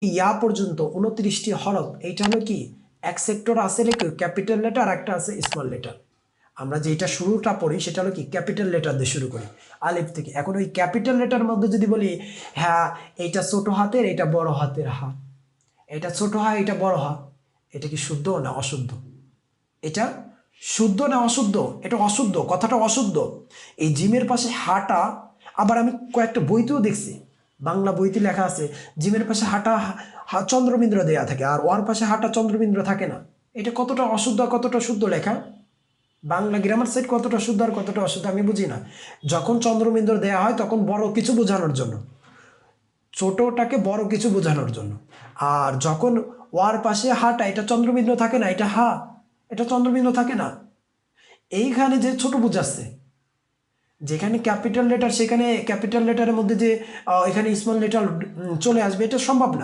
ইয়া পর্যন্ত 29টি হরফ, এইটা হলো কি এক সেক্টর আছে নাকি ক্যাপিটাল লেটার আর একটা আছে স্মল লেটার। আমরা যেটা শুরুটা পড়ি সেটা হলো কি ক্যাপিটাল লেটার দিয়ে শুরু করি আলিফ থেকে। এখন ওই ক্যাপিটাল লেটার মধ্যে যদি বলি হ্যাঁ এইটা ছোট হাতের এটা বড় হাতের হা, এটা ছোট হা এটা বড় হা, এটা কি শুদ্ধ না অশুদ্ধ? এটা শুদ্ধ না অশুদ্ধ? এটা অশুদ্ধ, কথাটা অশুদ্ধ। এই জিমের পাশে হাটা, আবার আমি কয়েকটা বইতেও দেখছি, বাংলা বইতে লেখা আছে জিমের পাশে হাটা চন্দ্রবিন্দ্র দেয়া থাকে আর ওর পাশে হাটা চন্দ্রবিন্দ্র থাকে না। এটা কতটা অশুদ্ধ আর কতটা শুদ্ধ লেখা? বাংলা গ্রামার সেট কতটা শুদ্ধ আর কতটা অশুদ্ধ আমি বুঝি না। যখন চন্দ্রবিন্দু দেয়া হয় তখন বড় কিছু বোঝানোর জন্য, ছোটটাকে বড় কিছু বোঝানোর জন্য। আর যখন ওয়ার পাশে হাটা, এটা চন্দ্রবিন্দু থাকে না, এটা হা, এটা চন্দ্রবিন্দু থাকে না। এইখানে যে ছোট বোঝাচ্ছে, যেখানে ক্যাপিটাল লেটার সেখানে ক্যাপিটাল লেটারের মধ্যে যে এখানে স্মল লেটার চলে আসবে, এটা সম্ভব না।